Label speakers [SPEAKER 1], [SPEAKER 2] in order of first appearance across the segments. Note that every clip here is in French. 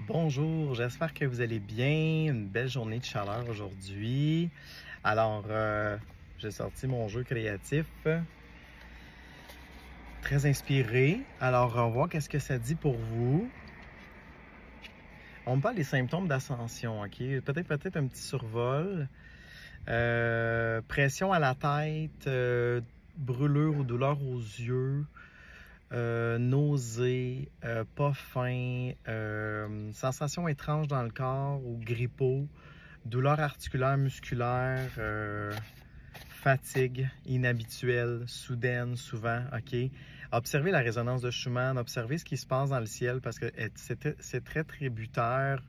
[SPEAKER 1] Bonjour, j'espère que vous allez bien. Une belle journée de chaleur aujourd'hui. Alors, j'ai sorti mon jeu créatif. Très inspiré. Alors, on va voir qu'est-ce que ça dit pour vous. On me parle des symptômes d'ascension, ok? Peut-être un petit survol. Pression à la tête, brûlure ou douleur aux yeux. Nausées, pas faim, sensation étrange dans le corps ou grippaux, douleur articulaire, musculaire, fatigue inhabituelle, soudaine, souvent, ok. Observez la résonance de Schumann, observez ce qui se passe dans le ciel parce que c'est très tributaire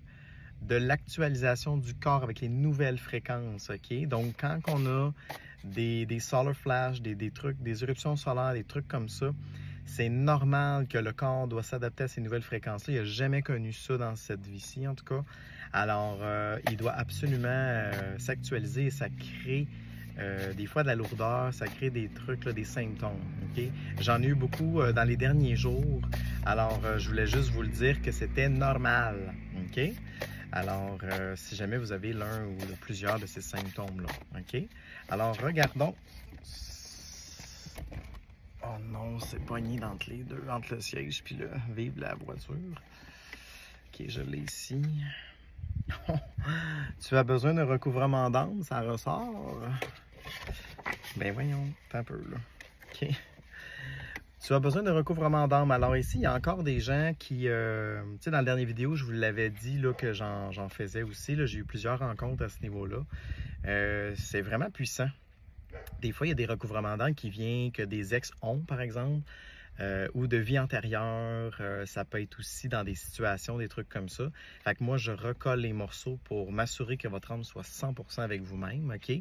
[SPEAKER 1] de l'actualisation du corps avec les nouvelles fréquences, ok. Donc, quand on a des solar flash, des trucs, des éruptions solaires, des trucs comme ça, c'est normal que le corps doit s'adapter à ces nouvelles fréquences-là. Il n'a jamais connu ça dans cette vie-ci, en tout cas. Alors, il doit absolument s'actualiser et ça crée des fois de la lourdeur, ça crée des trucs, là, des symptômes. Okay? J'en ai eu beaucoup dans les derniers jours. Alors, je voulais juste vous le dire que c'était normal. Okay? Alors, si jamais vous avez l'un ou plusieurs de ces symptômes-là. Okay? Alors, regardons. Oh non, c'est pogné entre les deux, entre le siège puis le vive la voiture. Ok, je l'ai ici. Tu as besoin d'un recouvrement d'âme, ça ressort. Ben voyons, t'as un peu là. Ok. Tu as besoin de recouvrement d'âme. Alors ici, il y a encore des gens qui... tu sais, dans la dernière vidéo, je vous l'avais dit là, que j'en faisais aussi. J'ai eu plusieurs rencontres à ce niveau-là. C'est vraiment puissant. Des fois, il y a des recouvrements d'âme qui viennent que des ex ont, par exemple, ou de vie antérieure. Ça peut être aussi dans des situations, des trucs comme ça. Fait que moi, je recolle les morceaux pour m'assurer que votre âme soit 100% avec vous-même, OK?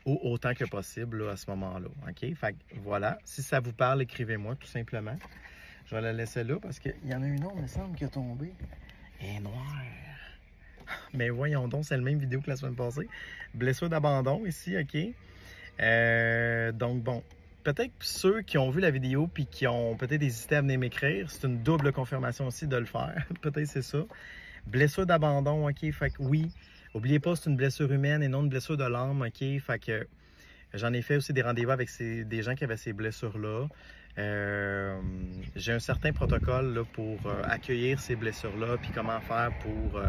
[SPEAKER 1] Ou autant que possible là, à ce moment-là, OK? Fait que voilà. Si ça vous parle, écrivez-moi, tout simplement. Je vais la laisser là parce qu'il y en a une autre, il me semble, qui est tombée. Elle est noire. Mais voyons donc, c'est la même vidéo que la semaine passée. Blessure d'abandon ici, OK? Donc bon, peut-être ceux qui ont vu la vidéo puis qui ont peut-être hésité à venir m'écrire, c'est une double confirmation aussi de le faire. Peut-être c'est ça. Blessure d'abandon, ok. Fait que oui, oubliez pas, c'est une blessure humaine et non une blessure de l'âme, ok. Fait que j'en ai fait aussi des rendez-vous avec des gens qui avaient ces blessures-là. J'ai un certain protocole là, pour accueillir ces blessures-là puis comment faire pour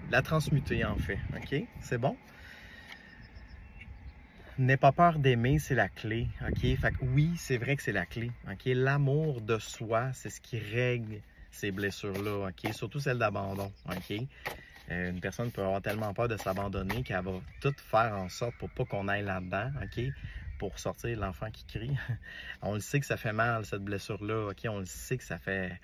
[SPEAKER 1] la transmuter en fait, ok. C'est bon? N'aie pas peur d'aimer, c'est la clé, ok? Fait que oui, c'est vrai que c'est la clé, ok? L'amour de soi, c'est ce qui règle ces blessures-là, ok? Surtout celles d'abandon, ok? Une personne peut avoir tellement peur de s'abandonner qu'elle va tout faire en sorte pour pas qu'on aille là-dedans, ok? Pour sortir l'enfant qui crie. On le sait que ça fait mal, cette blessure-là, ok? On le sait que ça fait...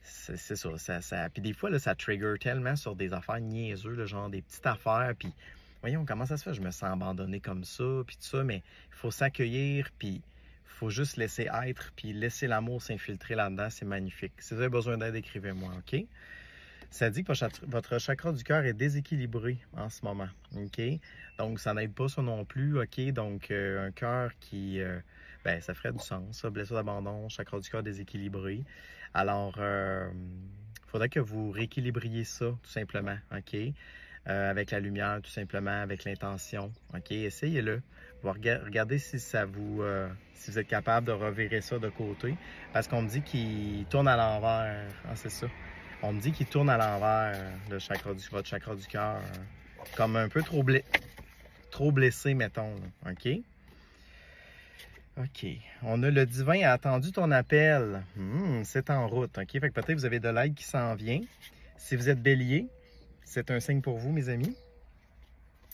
[SPEAKER 1] C'est ça. Puis des fois, là, ça trigger tellement sur des affaires niaiseuses, là, genre des petites affaires, puis... Voyons, comment ça se fait? Je me sens abandonné comme ça, puis tout ça, mais il faut s'accueillir, puis il faut juste laisser être, puis laisser l'amour s'infiltrer là-dedans, c'est magnifique. Si vous avez besoin d'aide, écrivez-moi, OK? Ça dit que votre chakra du cœur est déséquilibré en ce moment, OK? Donc, ça n'aide pas ça non plus, OK? Donc, un cœur qui, ben, ça ferait du sens, ça, blessure d'abandon, chakra du cœur déséquilibré. Alors, il faudrait que vous rééquilibriez ça, tout simplement, OK? Avec la lumière, tout simplement, avec l'intention. OK, essayez-le. Regardez si ça vous, si vous êtes capable de revirer ça de côté. Parce qu'on me dit qu'il tourne à l'envers. Ah, c'est ça. On me dit qu'il tourne à l'envers, votre chakra du cœur. Comme un peu trop blessé, mettons. Là. OK? OK. On a le divin a attendu ton appel. C'est en route. OK? Fait que peut-être vous avez de l'aide qui s'en vient. Si vous êtes bélier, c'est un signe pour vous, mes amis.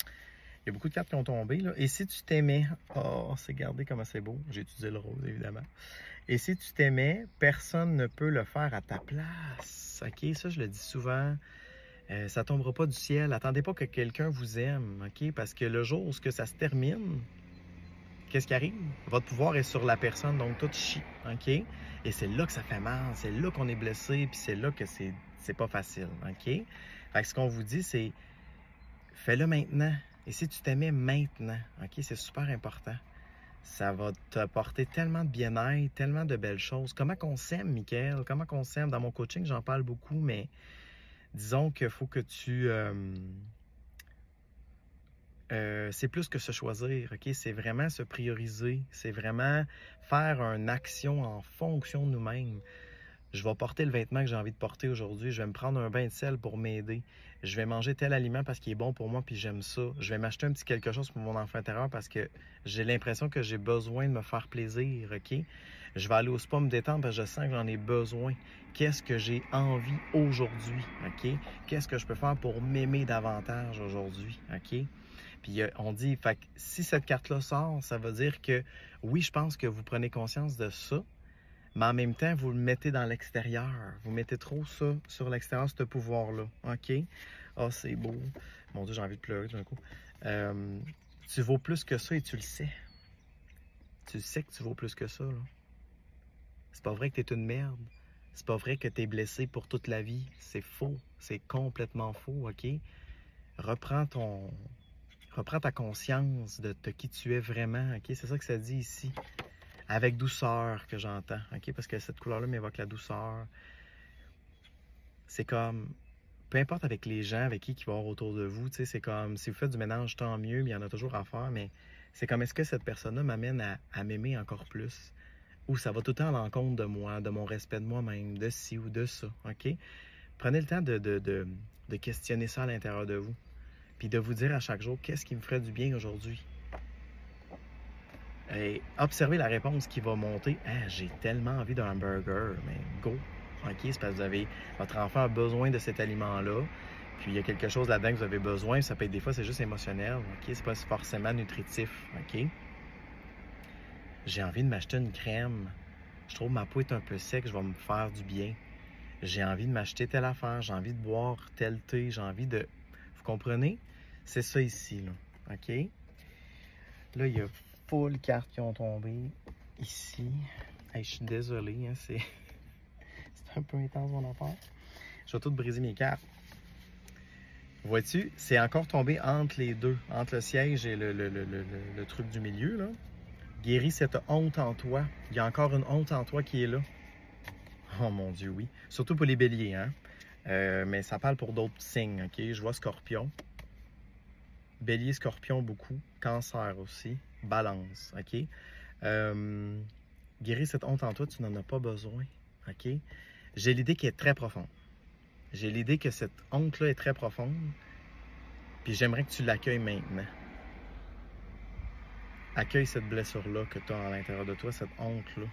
[SPEAKER 1] Il y a beaucoup de cartes qui ont tombé. Là. Et si tu t'aimais... Oh, c'est gardé comme c'est beau. J'ai utilisé le rose, évidemment. Et si tu t'aimais, personne ne peut le faire à ta place. OK? Ça, je le dis souvent. Ça ne tombera pas du ciel. Attendez pas que quelqu'un vous aime. OK? Parce que le jour où ça se termine, qu'est-ce qui arrive? Votre pouvoir est sur la personne, donc tout chie. OK? Et c'est là que ça fait mal. C'est là qu'on est blessé. Puis c'est là que c'est pas facile. OK? Fait que ce qu'on vous dit, c'est fais-le maintenant. Et si tu t'aimais maintenant, OK, c'est super important. Ça va t'apporter tellement de bien-être, tellement de belles choses. Comment qu'on s'aime, Michael? Comment qu'on s'aime? Dans mon coaching, j'en parle beaucoup, mais disons qu'il faut que c'est plus que se choisir, OK? C'est vraiment se prioriser. C'est vraiment faire une action en fonction de nous-mêmes. Je vais porter le vêtement que j'ai envie de porter aujourd'hui. Je vais me prendre un bain de sel pour m'aider. Je vais manger tel aliment parce qu'il est bon pour moi puis j'aime ça. Je vais m'acheter un petit quelque chose pour mon enfant intérieur parce que j'ai l'impression que j'ai besoin de me faire plaisir, OK? Je vais aller au spa me détendre parce que je sens que j'en ai besoin. Qu'est-ce que j'ai envie aujourd'hui, OK? Qu'est-ce que je peux faire pour m'aimer davantage aujourd'hui, OK? Puis on dit, fait que si cette carte-là sort, ça veut dire que oui, je pense que vous prenez conscience de ça, mais en même temps, vous le mettez dans l'extérieur. Vous mettez trop ça sur l'extérieur, ce pouvoir-là. OK? Ah, c'est beau. Mon Dieu, j'ai envie de pleurer d'un coup. Tu vaux plus que ça et tu le sais. Tu sais que tu vaux plus que ça, là. C'est pas vrai que t'es une merde. C'est pas vrai que t'es blessé pour toute la vie. C'est faux. C'est complètement faux, OK? Reprends ta conscience de qui tu es vraiment, OK? C'est ça que ça dit ici. Avec douceur que j'entends, OK? Parce que cette couleur-là m'évoque la douceur. C'est comme, peu importe avec les gens avec qui va y avoir autour de vous, tu sais, c'est comme, si vous faites du ménage, tant mieux, mais il y en a toujours à faire, mais c'est comme, est-ce que cette personne-là m'amène à m'aimer encore plus? Ou ça va tout le temps à l'encontre de moi, de mon respect de moi-même, de ci ou de ça, OK? Prenez le temps de questionner ça à l'intérieur de vous, puis de vous dire à chaque jour, qu'est-ce qui me ferait du bien aujourd'hui? Et observez la réponse qui va monter. Ah, j'ai tellement envie d'un hamburger. Mais go! OK, c'est parce que votre enfant a besoin de cet aliment-là. Puis il y a quelque chose là-dedans que vous avez besoin. Ça peut être des fois, c'est juste émotionnel. OK, c'est pas forcément nutritif. OK? J'ai envie de m'acheter une crème. Je trouve que ma peau est un peu sec. Je vais me faire du bien. J'ai envie de m'acheter telle affaire. J'ai envie de boire tel thé. J'ai envie de... Vous comprenez? C'est ça ici, là. OK? Là, il y a full cartes qui ont tombé ici. Hey, je suis désolé, hein, c'est un peu intense mon affaire. Je vais tout briser mes cartes. Vois-tu, c'est encore tombé entre les deux, entre le siège et le truc du milieu, là. Guéris cette honte en toi. Il y a encore une honte en toi qui est là. Oh mon Dieu, oui. Surtout pour les béliers, hein. Mais ça parle pour d'autres signes, OK? Je vois Scorpion. Bélier, Scorpion, beaucoup. Cancer aussi. Balance, OK? Guérir cette honte en toi, tu n'en as pas besoin, OK? J'ai l'idée qu'elle est très profonde. J'ai l'idée que cette honte-là est très profonde, puis j'aimerais que tu l'accueilles maintenant. Accueille cette blessure-là que tu as à l'intérieur de toi, cette honte-là.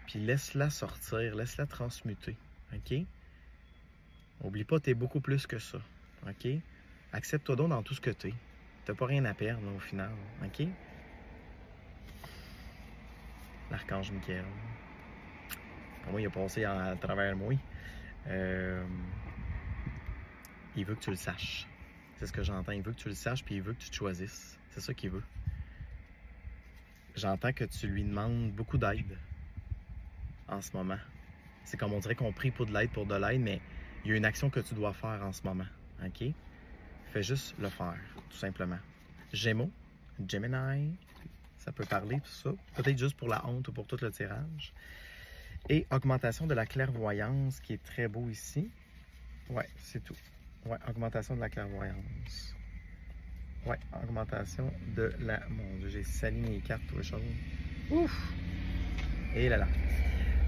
[SPEAKER 1] Puis laisse-la sortir, laisse-la transmuter, OK? Oublie pas, tu es beaucoup plus que ça, OK? Accepte-toi donc dans tout ce que tu es. Tu n'as pas rien à perdre, là, au final, OK? L'archange Michael. Pour moi, il a passé à travers moi. Il veut que tu le saches. C'est ce que j'entends. Il veut que tu le saches, puis il veut que tu te choisisses. C'est ça qu'il veut. J'entends que tu lui demandes beaucoup d'aide en ce moment. C'est comme on dirait qu'on prie pour de l'aide, mais il y a une action que tu dois faire en ce moment. OK? Fais juste le faire, tout simplement. Gémeaux, Gemini, ça peut parler, tout ça. Peut-être juste pour la honte ou pour tout le tirage. Et augmentation de la clairvoyance, qui est très beau ici. Ouais, c'est tout. Ouais, augmentation de la clairvoyance. Ouais, augmentation de la... Mon Dieu, j'ai sali mes cartes, toutes les choses. Ouf! Et là là.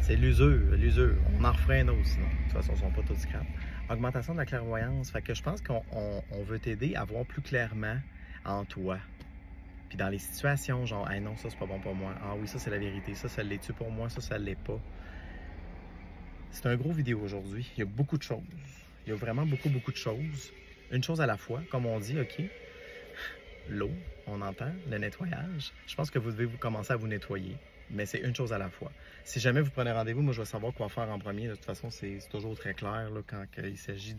[SPEAKER 1] C'est l'usure. On en referait un autre, sinon. De toute façon, ils sont pas tous scrap. Augmentation de la clairvoyance. Fait que je pense qu'on veut t'aider à voir plus clairement en toi. Puis dans les situations, genre, hey, non, ça, c'est pas bon pour moi. Ah oui, ça, c'est la vérité. Ça l'est-tu pour moi? Ça l'est pas. C'est un gros vidéo aujourd'hui. Il y a beaucoup de choses. Il y a vraiment beaucoup de choses. Une chose à la fois, comme on dit, OK? L'eau, on entend, le nettoyage. Je pense que vous devez commencer à vous nettoyer. Mais c'est une chose à la fois. Si jamais vous prenez rendez-vous, moi, je vais savoir quoi faire en premier. De toute façon, c'est toujours très clair là, quand il s'agit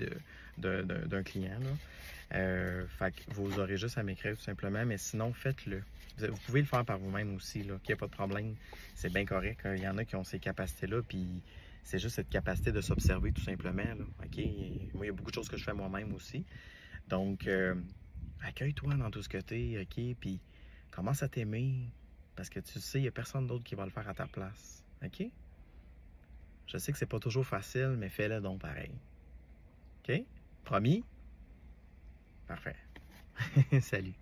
[SPEAKER 1] d'un client. Là. Fait que vous aurez juste à m'écrire tout simplement. Mais sinon, faites-le. Vous pouvez le faire par vous-même aussi, là, qu'il n'y a pas de problème. C'est bien correct. Il y en a qui ont ces capacités-là, puis c'est juste cette capacité de s'observer tout simplement. Là. OK? Moi, il y a beaucoup de choses que je fais moi-même aussi. Donc, accueille-toi dans tout ce que tu es, OK? Puis Commence à t'aimer parce que tu sais, il n'y a personne d'autre qui va le faire à ta place. OK? Je sais que c'est pas toujours facile, mais fais-le donc pareil. OK? Promis? Parfait. Salut.